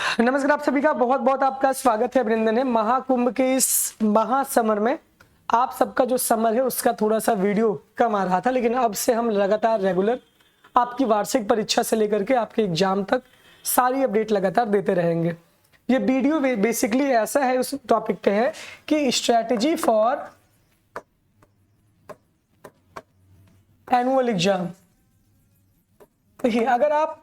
नमस्कार, आप सभी का बहुत बहुत आपका स्वागत है, अभिनंदन है। महाकुंभ के इस महासमर में आप सबका जो समर है उसका थोड़ा सा वीडियो कम आ रहा था, लेकिन अब से हम लगातार रेगुलर आपकी वार्षिक परीक्षा से लेकर के आपके एग्जाम तक सारी अपडेट लगातार देते रहेंगे। ये वीडियो बेसिकली ऐसा है, उस टॉपिक पे है कि स्ट्रैटेजी फॉर एनुअल एग्जाम। देखिए, अगर आप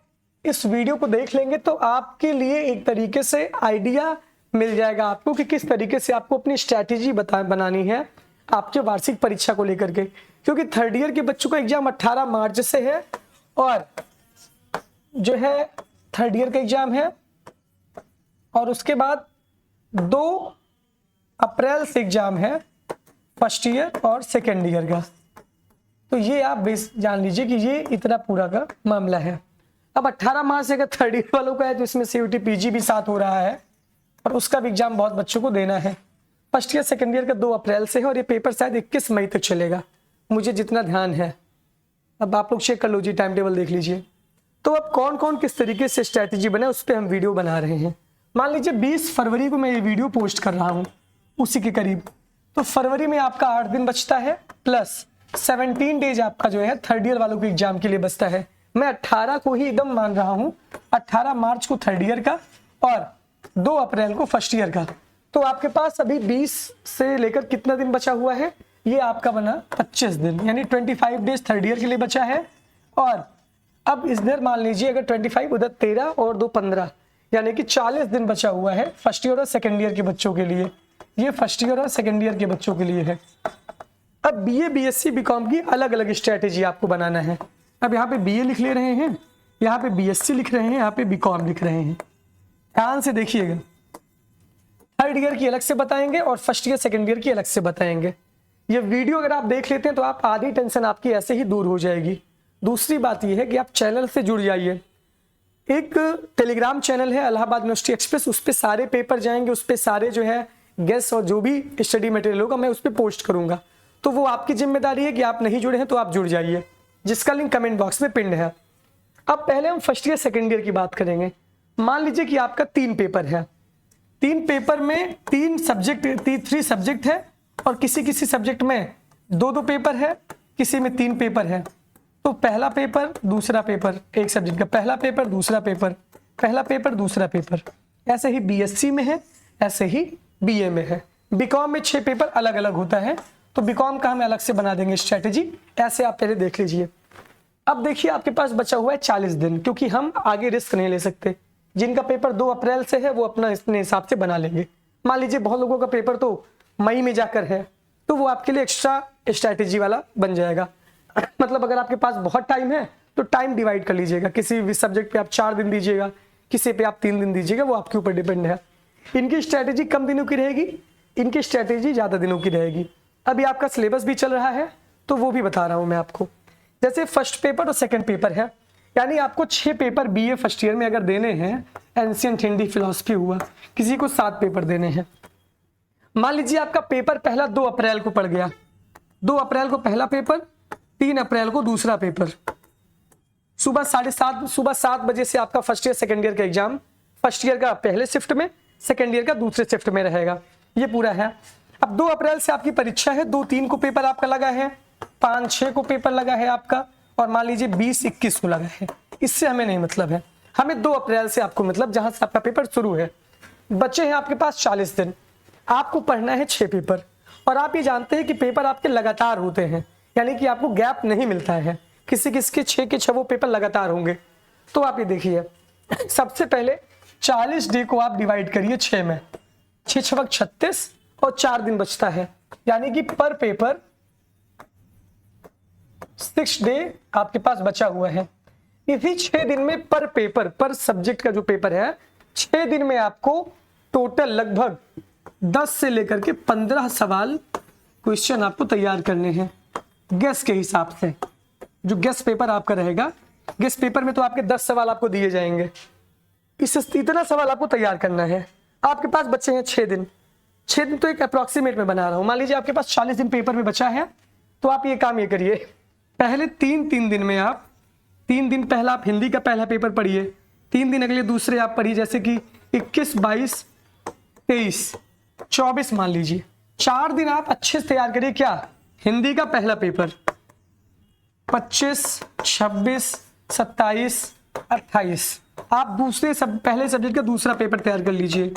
इस वीडियो को देख लेंगे तो आपके लिए एक तरीके से आइडिया मिल जाएगा आपको कि किस तरीके से आपको अपनी स्ट्रैटेजी बनानी है आपके वार्षिक परीक्षा को लेकर के, क्योंकि थर्ड ईयर के बच्चों का एग्जाम 18 मार्च से है और जो है थर्ड ईयर का एग्जाम है, और उसके बाद 2 अप्रैल से एग्जाम है फर्स्ट ईयर और सेकेंड ईयर का। तो ये आप जान लीजिए कि ये इतना पूरा का मामला है। अब 18 मार्च से अगर थर्ड ईयर वालों का है तो इसमें CUT PG भी साथ हो रहा है और उसका भी एग्जाम बहुत बच्चों को देना है। फर्स्ट ईयर सेकेंड ईयर का 2 अप्रैल से है और ये पेपर शायद 21 मई तक चलेगा, मुझे जितना ध्यान है। अब आप लोग चेक कर लीजिए, टाइम टेबल देख लीजिए। तो अब कौन कौन किस तरीके से स्ट्रैटेजी बने उस पर हम वीडियो बना रहे हैं। मान लीजिए 20 फरवरी को मैं ये वीडियो पोस्ट कर रहा हूँ, उसी के करीब। तो फरवरी में आपका 8 दिन बचता है प्लस 17 डेज आपका जो है थर्ड ईयर वालों के एग्जाम के लिए बचता है। मैं 18 को ही एकदम मान रहा हूं, 18 मार्च को थर्ड ईयर का और 2 अप्रैल को फर्स्ट ईयर का। तो आपके पास अभी 20 से लेकर कितना दिन बचा हुआ है, ये आपका बना 25 दिन, यानी 25 डेज थर्ड ईयर के लिए बचा है। और अब इधर मान लीजिए अगर 25 उधर 13 और 2 15, यानी कि 40 दिन बचा हुआ है फर्स्ट ईयर और सेकेंड ईयर के बच्चों के लिए। ये फर्स्ट ईयर और सेकेंड ईयर के बच्चों के लिए है। अब BA BSc BCom की अलग अलग स्ट्रैटेजी आपको बनाना है। अब यहाँ पे BA लिख ले रहे हैं, यहाँ पे BSc लिख रहे हैं, यहाँ पे BCom लिख रहे हैं। ध्यान से देखिएगा, थर्ड ईयर की अलग से बताएंगे और फर्स्ट ईयर सेकेंड ईयर की अलग से बताएंगे। ये वीडियो अगर आप देख लेते हैं तो आप आधी टेंशन आपकी ऐसे ही दूर हो जाएगी। दूसरी बात यह है कि आप चैनल से जुड़ जाइए। एक टेलीग्राम चैनल है इलाहाबाद यूनिवर्सिटी एक्सप्रेस, उस पर सारे पेपर जाएंगे, उस पर सारे जो है गेस्ट और जो भी स्टडी मटेरियल होगा मैं उस पर पोस्ट करूंगा। तो वो आपकी जिम्मेदारी है कि आप नहीं जुड़े हैं तो आप जुड़ जाइए, जिसका लिंक कमेंट बॉक्स में पिन है। अब पहले हम फर्स्ट ईयर सेकेंड ईयर की बात करेंगे। मान लीजिए कि आपका 3 पेपर है, 3 पेपर में 3 सब्जेक्ट है और किसी किसी सब्जेक्ट में 2 पेपर है, किसी में 3 पेपर है। तो पहला पेपर दूसरा पेपर, एक सब्जेक्ट का पहला पेपर दूसरा पेपर, पहला पेपर दूसरा पेपर। ऐसे ही BSc में है, ऐसे ही BA में है। BCom में 6 पेपर अलग अलग होता है, तो BCom का हम अलग से बना देंगे स्ट्रैटेजी। ऐसे आप पहले देख लीजिए। अब देखिए आपके पास बचा हुआ है 40 दिन, क्योंकि हम आगे रिस्क नहीं ले सकते। जिनका पेपर 2 अप्रैल से है वो अपना अपने हिसाब से बना लेंगे। मान लीजिए बहुत लोगों का पेपर तो मई में जाकर है, तो वो आपके लिए एक्स्ट्रा स्ट्रैटेजी वाला बन जाएगा। मतलब अगर आपके पास बहुत टाइम है तो टाइम डिवाइड कर लीजिएगा, किसी भी सब्जेक्ट पे आप 4 दिन दीजिएगा, किसी पे आप 3 दिन दीजिएगा, वो आपके ऊपर डिपेंड है। इनकी स्ट्रैटेजी कम दिनों की रहेगी, इनकी स्ट्रैटेजी ज़्यादा दिनों की रहेगी। अभी आपका सिलेबस भी चल रहा है तो वो भी बता रहा हूं मैं आपको। जैसे फर्स्ट पेपर और सेकंड पेपर है, यानी आपको 6 पेपर BA फर्स्ट ईयर में अगर देने हैं, एंशिएंट हिंदी फिलॉसफी हुआ, किसी को 7 पेपर देने हैं। मान लीजिए आपका पेपर पहला 2 अप्रैल को पड़ गया, 2 अप्रैल को पहला पेपर, 3 अप्रैल को दूसरा पेपर। सुबह 7 बजे से आपका फर्स्ट ईयर सेकेंड ईयर का एग्जाम, फर्स्ट ईयर का पहले शिफ्ट में, सेकेंड ईयर का दूसरे शिफ्ट में रहेगा। ये पूरा है। अब 2 अप्रैल से आपकी परीक्षा है, 2-3 को पेपर आपका लगा है, 5-6 को पेपर लगा है आपका, और मान लीजिए 20-21 को लगा है। इससे हमें नहीं मतलब है, हमें 2 अप्रैल से आपको मतलब जहां से आपका पेपर शुरू है। बचे हैं आपके पास 40 दिन, आपको पढ़ना है 6 पेपर। और आप ये जानते हैं कि पेपर आपके लगातार होते हैं, यानी कि आपको गैप नहीं मिलता है। किसी किसी के 6 के 6 वो पेपर लगातार होंगे। तो आप ये देखिए, सबसे पहले 40 डे को आप डिवाइड करिए 6 में, 6 36 और 4 दिन बचता है, यानी कि पर पेपर 6 डे आपके पास बचा हुआ है। इसी 6 दिन में पर पेपर, पर सब्जेक्ट का जो पेपर है, 6 दिन में आपको टोटल लगभग 10 से लेकर के 15 सवाल क्वेश्चन आपको तैयार करने हैं गेस के हिसाब से। जो गेस पेपर आपका रहेगा, गेस पेपर में तो आपके 10 सवाल आपको दिए जाएंगे, इतना सवाल आपको तैयार करना है। आपके पास बचे हैं 6 दिन। 6 दिन तो एक अप्रॉक्सीमेट में बना रहा हूं। मान लीजिए आपके पास 40 दिन पेपर में बचा है, तो आप ये काम ये करिए, पहले 3 दिन में आप 3 दिन पहला आप हिंदी का पहला पेपर पढ़िए, 3 दिन अगले दूसरे आप पढ़िए, जैसे कि 21, 22, 23, 24 मान लीजिए। 4 दिन आप अच्छे से तैयार करिए क्या, हिंदी का पहला पेपर 25, 26, 27, 28 आप पहले सब्जेक्ट का दूसरा पेपर तैयार कर लीजिए।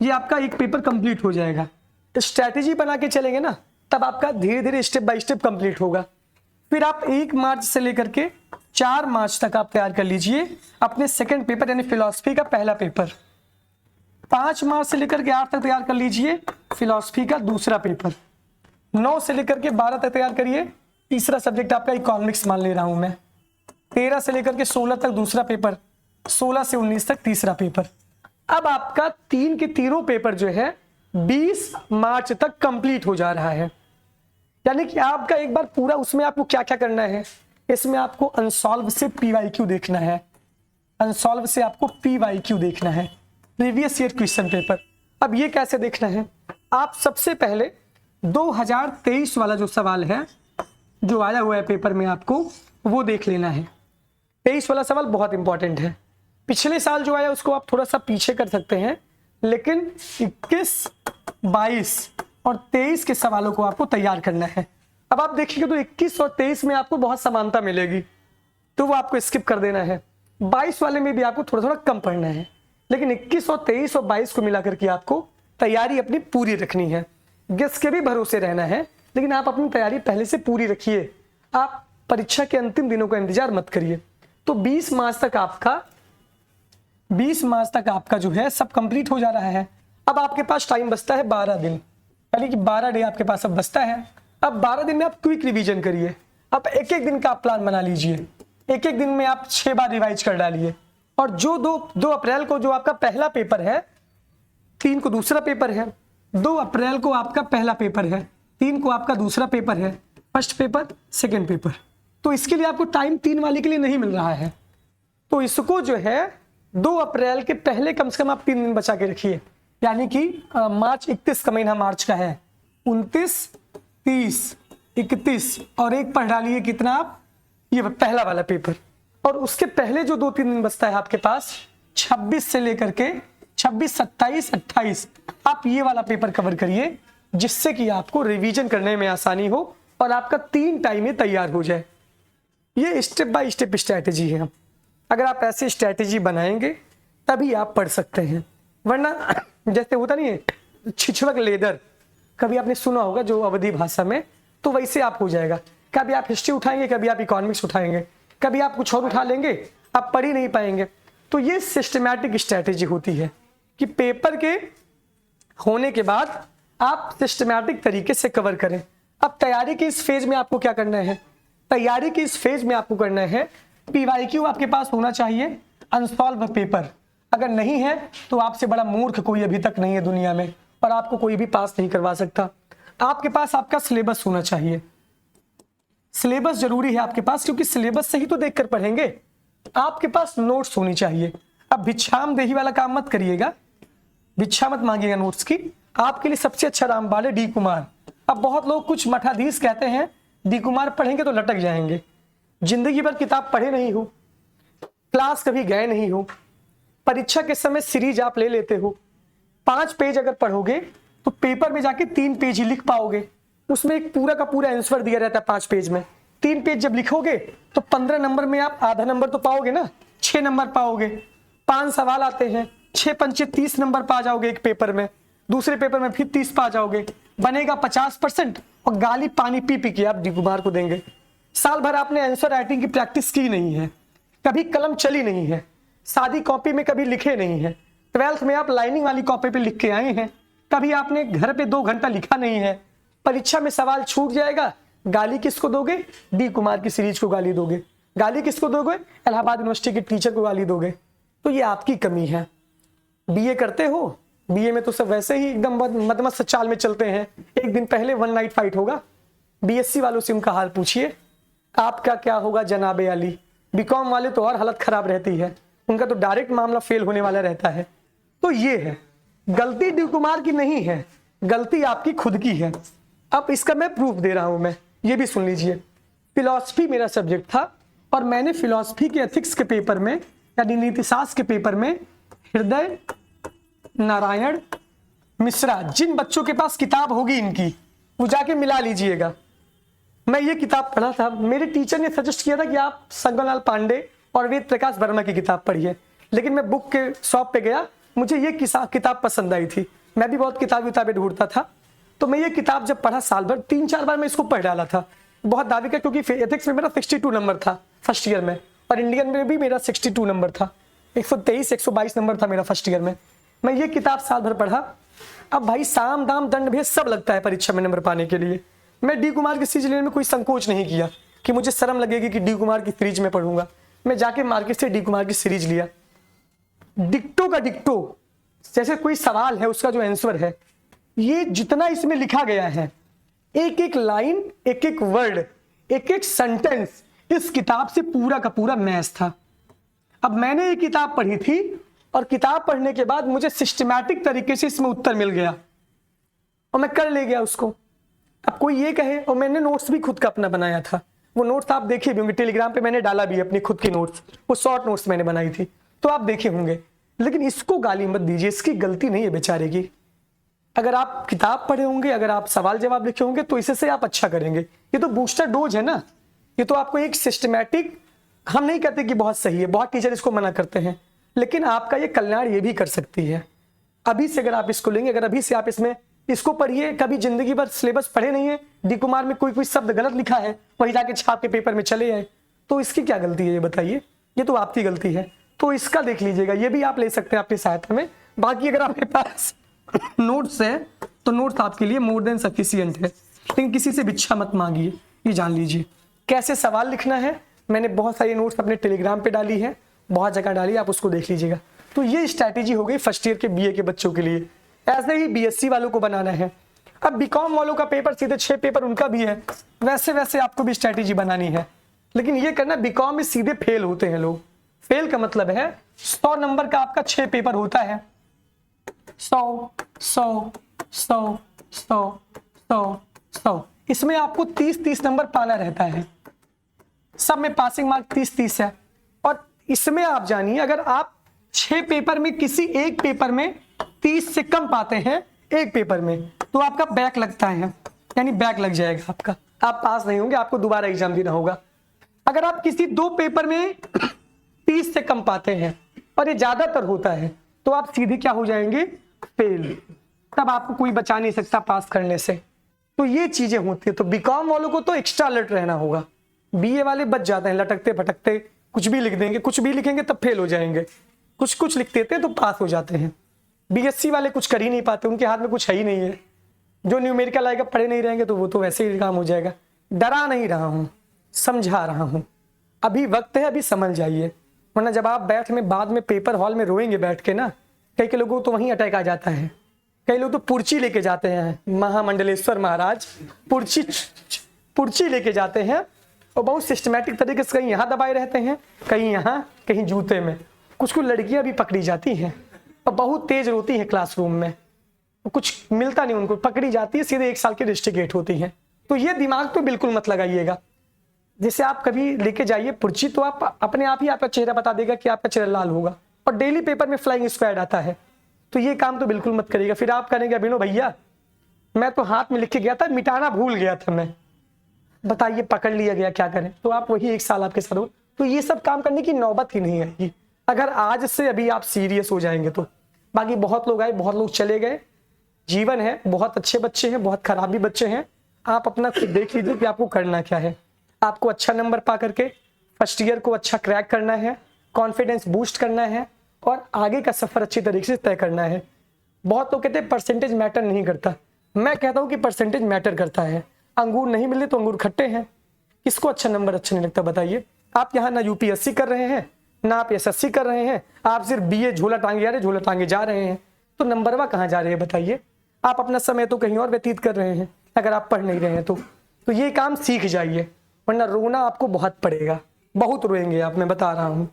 ये आपका एक पेपर कंप्लीट हो जाएगा। स्ट्रैटेजी बना के चलेंगे ना, तब आपका धीरे धीरे स्टेप बाय स्टेप कंप्लीट होगा। फिर आप 1 मार्च से लेकर के 4 मार्च तक आप तैयार कर लीजिए अपने सेकंड पेपर यानी फिलॉसफी का पहला पेपर। 5 मार्च से लेकर के 8 तक तैयार कर लीजिए फिलॉसफी का दूसरा पेपर। 9 से लेकर के 12 तक तैयार करिए तीसरा सब्जेक्ट आपका इकोनॉमिक्स मान ले रहा हूं मैं। 13 से लेकर के 16 तक दूसरा पेपर, 16 से 19 तक तीसरा पेपर। अब आपका 3 के तीनों पेपर जो है 20 मार्च तक कंप्लीट हो जा रहा है। यानी कि आपका एक बार पूरा उसमें आपको क्या क्या करना है, इसमें आपको अनसॉल्व से पीवाईक्यू देखना है, अनसॉल्व से आपको पीवाईक्यू देखना है, प्रीवियस ईयर क्वेश्चन पेपर। अब ये कैसे देखना है, आप सबसे पहले 2023 वाला जो सवाल है जो आया हुआ है पेपर में आपको वो देख लेना है। 23 वाला सवाल बहुत इंपॉर्टेंट है। पिछले साल जो आया उसको आप थोड़ा सा पीछे कर सकते हैं, लेकिन 21, 22 और 23 के सवालों को आपको तैयार करना है। अब आप देखिएगा तो 21 और 23 में आपको बहुत समानता मिलेगी, तो वो आपको स्किप कर देना है। 22 वाले में भी आपको थोड़ा थोड़ा कम पढ़ना है, लेकिन 21 और 23 और 22 को मिलाकर के आपको तैयारी अपनी पूरी रखनी है। गेस के भी भरोसे रहना है, लेकिन आप अपनी तैयारी पहले से पूरी रखिए। आप परीक्षा के अंतिम दिनों का इंतजार मत करिए। तो 20 मार्च तक आपका जो है सब कंप्लीट हो जा रहा है। अब आपके पास टाइम बचता है 12 दिन, यानी कि 12 डे आपके पास अब बचता है। अब 12 दिन में आप क्विक रिवीजन करिए। अब एक एक दिन का आप प्लान बना लीजिए, एक एक दिन में आप 6 बार रिवाइज कर डालिए। और जो 2 अप्रैल को जो आपका पहला पेपर है, 3 को दूसरा पेपर है, 2 अप्रैल को आपका पहला पेपर है, 3 को आपका दूसरा पेपर है, फर्स्ट पेपर सेकेंड पेपर। तो इसके लिए आपको टाइम 3 वाले के लिए नहीं मिल रहा है, तो इसको जो है 2 अप्रैल के पहले कम से कम आप 3 दिन बचा के रखिए। यानी कि मार्च 31 का महीना मार्च का है, 29, 30, 31 और एक पढ़ डालिए कितना आप, ये पहला वाला पेपर। और उसके पहले जो 2-3 दिन बचता है आपके पास 26 से लेकर के 26, 27, 28 आप ये वाला पेपर कवर करिए, जिससे कि आपको रिवीजन करने में आसानी हो और आपका 3 टाइम में तैयार हो जाए। ये स्टेप बाय स्टेप स्ट्रैटेजी है। अगर आप ऐसे स्ट्रैटेजी बनाएंगे तभी आप पढ़ सकते हैं, वरना जैसे होता नहीं है छिछड़क लेदर, कभी आपने सुना होगा जो अवधी भाषा में, तो वैसे आप हो जाएगा। कभी आप हिस्ट्री उठाएंगे, कभी आप इकोनॉमिक्स उठाएंगे, कभी आप कुछ और उठा लेंगे, आप पढ़ ही नहीं पाएंगे। तो ये सिस्टमैटिक स्ट्रैटेजी होती है कि पेपर के होने के बाद आप सिस्टमैटिक तरीके से कवर करें। अब तैयारी के इस फेज में आपको क्या करना है, तैयारी के इस फेज में आपको करना है पीवाईक्यू आपके पास होना चाहिए, अनसॉल्व पेपर। अगर नहीं है तो आपसे बड़ा मूर्ख कोई अभी तक नहीं है दुनिया में, और आपको कोई भी पास नहीं करवा सकता। आपके पास आपका सिलेबस होना चाहिए, सिलेबस जरूरी है आपके पास, क्योंकि सिलेबस से ही तो देखकर पढ़ेंगे। आपके पास नोट्स होनी चाहिए। अब भिक्षाम देही वाला काम मत करिएगा, भिक्षा मत मांगिएगा नोट्स की। आपके लिए सबसे अच्छा रामबाण है डी कुमार। अब बहुत लोग कुछ मठाधीश कहते हैं डी कुमार पढ़ेंगे तो लटक जाएंगे। जिंदगी भर किताब पढ़े नहीं हो, क्लास कभी गए नहीं हो, परीक्षा के समय सीरीज आप ले लेते हो, 5 पेज अगर पढ़ोगे तो पेपर में जाके 3 पेज ही लिख पाओगे। उसमें एक पूरा का पूरा आंसर दिया रहता है 5 पेज में। 3 पेज जब लिखोगे तो 15 नंबर में आप आधा नंबर तो पाओगे ना, 6 नंबर पाओगे। 5 सवाल आते हैं, 6 पंचे 30 नंबर पा जाओगे एक पेपर में, दूसरे पेपर में फिर 30 पा जाओगे, बनेगा 50%। और गाली पानी पी पी के आप डी कुमार को देंगे। साल भर आपने आंसर राइटिंग की प्रैक्टिस की नहीं है, कभी कलम चली नहीं है, सादी कॉपी में कभी लिखे नहीं है, 12th में आप लाइनिंग वाली कॉपी पे लिख के आए हैं, कभी आपने घर पे 2 घंटा लिखा नहीं है। परीक्षा में सवाल छूट जाएगा, गाली किसको दोगे, डी कुमार की सीरीज को गाली दोगे। गाली किसको दोगे, इलाहाबाद यूनिवर्सिटी के टीचर को गाली दोगे। तो ये आपकी कमी है। बीए करते हो, बीए में तो सब वैसे ही एकदम मदमस्त चाल में चलते हैं। एक दिन पहले 1 नाइट फाइट होगा। बीएससी वालों से उनका हाल पूछिए, आपका क्या होगा जनाबे अली। बीकॉम वाले तो और हालत खराब रहती है, उनका तो डायरेक्ट मामला फेल होने वाला रहता है। तो ये है गलती डी कुमार की नहीं है, गलती आपकी खुद की है। अब इसका मैं प्रूफ दे रहा हूं, मैं ये भी सुन लीजिए। फिलॉसफी मेरा सब्जेक्ट था और मैंने फिलॉसफी के एथिक्स के पेपर में यानी नीतिशास्त्र के पेपर में हृदय, नारायण मिश्रा। जिन बच्चों के पास किताब होगी इनकी, वो जाके मिला लीजिएगा। मैं ये किताब पढ़ा था, मेरे टीचर ने सजेस्ट किया था कि आप संगमलाल पांडे और वेद प्रकाश वर्मा की किताब पढ़िए, लेकिन मैं बुक के शॉप पे गया, मुझे ये किताब पसंद आई थी। मैं भी बहुत किताबें ढूंढता था, तो मैं ये किताब जब पढ़ा साल भर 3-4 बार मैं इसको पढ़ डाला था। बहुत दावे का, क्योंकि एथिक्स में मेरा 62 नंबर था फर्स्ट ईयर में, और इंडियन में भी मेरा 62 नंबर था, 123-122 नंबर था मेरा फर्स्ट ईयर में। मैं ये किताब साल भर पढ़ा। अब भाई साम दाम दंड भेद सब लगता है परीक्षा में नंबर पाने के लिए। मैं डी कुमार की सीरीज लेने में कोई संकोच नहीं किया कि मुझे शर्म लगेगी कि डी कुमार की सीरीज में पढ़ूंगा। मैं जाके मार्केट से डी कुमार की सीरीज लिया, डिक्टो का डिक्टो, जैसे कोई सवाल है उसका जो आंसर है, ये जितना इसमें लिखा गया है, एक एक लाइन, एक एक वर्ड, एक एक सेंटेंस इस किताब से पूरा का पूरा मैच था। अब मैंने ये किताब पढ़ी थी, और किताब पढ़ने के बाद मुझे सिस्टमैटिक तरीके से इसमें उत्तर मिल गया और मैं कर ले गया उसको। अब कोई ये कहे, और मैंने नोट्स भी खुद का अपना बनाया था, वो नोट्स आप देखे भी होंगे, टेलीग्राम पे मैंने डाला भी अपनी खुद की नोट्स, वो शॉर्ट नोट्स मैंने बनाई थी, तो आप देखे होंगे। लेकिन इसको गाली मत दीजिए, इसकी गलती नहीं है बेचारे की। अगर आप किताब पढ़े होंगे, अगर आप सवाल जवाब लिखे होंगे, तो इससे आप अच्छा करेंगे। ये तो बूस्टर डोज है ना, ये तो आपको एक सिस्टमैटिक, हम नहीं कहते कि बहुत सही है, बहुत टीचर इसको मना करते हैं, लेकिन आपका ये कल्याण ये भी कर सकती है। अभी से अगर आप इसको लेंगे, अगर अभी से आप इसको पढ़िए, कभी जिंदगी भर सिलेबस पढ़े नहीं है, डी कुमार में कोई शब्द गलत लिखा है, वही जाके छाप के पेपर में चले आए, तो इसकी क्या गलती है ये बताइए? ये तो आपकी गलती है। तो इसका देख लीजिएगा, ये भी आप ले सकते हैं अपनी सहायता में। बाकी अगर आपके पास नोट्स है तो नोट्स आपके लिए मोर देन सफिशिएंट है, लेकिन किसी से भिक्षा मत मांगिए, ये जान लीजिए। कैसे सवाल लिखना है, मैंने बहुत सारी नोट्स अपने टेलीग्राम पे डाली है, बहुत जगह डाली, आप उसको देख लीजिएगा। तो ये स्ट्रैटेजी हो गई फर्स्ट ईयर के बीए के बच्चों के लिए। ऐसे ही बीएससी वालों को बनाना है। अब बीकॉम वालों का पेपर सीधे 6 पेपर उनका भी है, वैसे आपको भी स्ट्रैटेजी बनानी है। लेकिन ये करना, बीकॉम में सीधे फेल होते हैं लोग। फेल का मतलब है 100 नंबर का आपका 6 पेपर होता है, 100 इसमें आपको 30 नंबर पाना रहता है। सब में पासिंग मार्क 30 है। और इसमें आप जानिए, अगर आप 6 पेपर में किसी एक पेपर में 30 से कम पाते हैं एक पेपर में, तो आपका बैक लगता है, यानी बैक लग जाएगा आपका, आप पास नहीं होंगे, आपको दोबारा एग्जाम देना होगा। अगर आप किसी 2 पेपर में 30 से कम पाते हैं, और ये ज्यादातर होता है, तो आप सीधे क्या हो जाएंगे? फेल। तब आपको कोई बचा नहीं सकता पास करने से। तो ये चीजें होती है। तो बीकॉम वालों को तो एक्स्ट्रा अलर्ट रहना होगा। बीए वाले बच जाते हैं, लटकते भटकते कुछ भी लिख देंगे, कुछ भी लिखेंगे तब फेल हो जाएंगे, कुछ लिख देते हैं तो पास हो जाते हैं। बीएससी वाले कुछ कर ही नहीं पाते, उनके हाथ में कुछ है ही नहीं है। जो न्यूमेरिकल आएगा, पढ़े नहीं रहेंगे तो वो तो वैसे ही काम हो जाएगा। डरा नहीं रहा हूँ, समझा रहा हूँ, अभी वक्त है, अभी समझ जाइए, वरना जब आप बैठ में बाद में पेपर हॉल में रोएंगे बैठ के ना, कई लोगों को तो वहीं अटैक आ जाता है। कई लोग तो पुर्ची लेके जाते हैं, महामंडलेश्वर महाराज पुर्ची लेके जाते हैं, और बहुत सिस्टमैटिक तरीके से कहीं यहाँ दबाए रहते हैं, कहीं यहाँ, कहीं जूते में। कुछ लड़कियां भी पकड़ी जाती हैं और बहुत तेज रोती हैं क्लासरूम में, कुछ मिलता नहीं उनको, पकड़ी जाती है, सीधे 1 साल की डिस्ट्रिक्ट होती हैं। तो ये दिमाग तो बिल्कुल मत लगाइएगा। जैसे आप कभी लेके जाइए पुर्ची, तो आप अपने आप ही आपका चेहरा बता देगा कि आपका चेहरा लाल होगा, और डेली पेपर में फ्लाइंग स्क्वाड आता है। तो ये काम तो बिल्कुल मत करिएगा। फिर आप करेंगे, अभिनव भैया मैं तो हाथ में लिख के गया था, मिटाना भूल गया था मैं, बताइए पकड़ लिया गया, क्या करें? तो आप वही 1 साल आपके साथ हो। तो ये सब काम करने की नौबत ही नहीं आएगी अगर आज से अभी आप सीरियस हो जाएंगे तो। बाकी बहुत लोग आए, बहुत लोग चले गए, जीवन है, बहुत अच्छे बच्चे हैं, बहुत खराब भी बच्चे हैं। आप अपना खुद देख लीजिए कि आपको करना क्या है। आपको अच्छा नंबर पा करके फर्स्ट ईयर को अच्छा क्रैक करना है, कॉन्फिडेंस बूस्ट करना है, और आगे का सफर अच्छी तरीके से तय करना है। बहुत लोग कहते हैं परसेंटेज मैटर नहीं करता, मैं कहता हूँ कि परसेंटेज मैटर करता है। अंगूर नहीं मिले तो अंगूर खट्टे हैं। किसको अच्छा नंबर अच्छा नहीं लगता बताइए? आप यहाँ ना यूपीएससी कर रहे हैं, ना आप एसएससी कर रहे हैं, आप सिर्फ बीए झोला टांगे जा रहे हैं, तो नंबरवा कहाँ जा रहे हैं बताइए? आप अपना समय तो कहीं और व्यतीत कर रहे हैं अगर आप पढ़ नहीं रहे हैं तो ये काम सीख जाइए, वरना रोना आपको बहुत पड़ेगा, बहुत रोएंगे आप, मैं बता रहा हूँ।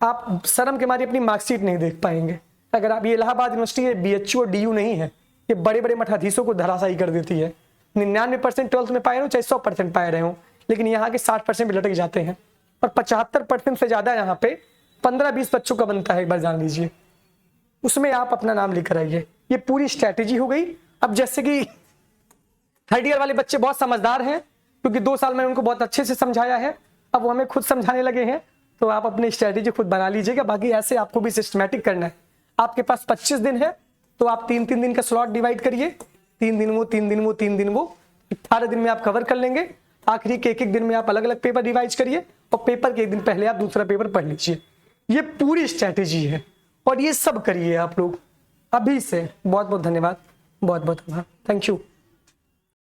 आप शर्म के मारे अपनी मार्कशीट नहीं देख पाएंगे। अगर आप, ये इलाहाबाद यूनिवर्सिटी है, बीएचयू और डीयू नहीं है, ये बड़े बड़े मठाधीशों को धराशायी कर देती है। 99% 12th में पाए रहे हो, चाहे 100% पाए रहे हो, लेकिन यहाँ के 60% भी लटक जाते हैं, और 75% से ज्यादा यहाँ पे 15-20 बच्चों का बनता है, एक बार जान लीजिए। उसमें आप अपना नाम लिख कर आइए। ये पूरी स्ट्रैटेजी हो गई। अब जैसे कि थर्ड ईयर वाले बच्चे बहुत समझदार हैं, क्योंकि 2 साल मैंने उनको बहुत अच्छे से समझाया है, अब वो हमें खुद समझाने लगे हैं, तो आप अपनी स्ट्रैटेजी खुद बना लीजिएगा। बाकी ऐसे आपको भी सिस्टमैटिक करना है। आपके पास 25 दिन है, तो आप 3-3 दिन का स्लॉट डिवाइड करिए, 3 दिन वो 3 दिन वो 3 दिन वो, 18 दिन में आप कवर कर लेंगे। आखिरी के एक दिन में आप अलग अलग पेपर रिवाइज करिए, और पेपर के एक दिन पहले आप दूसरा पेपर पढ़ लीजिए। ये पूरी स्ट्रैटेजी है, और ये सब करिए आप लोग अभी से। बहुत बहुत धन्यवाद, बहुत बहुत आभार, थैंक यू।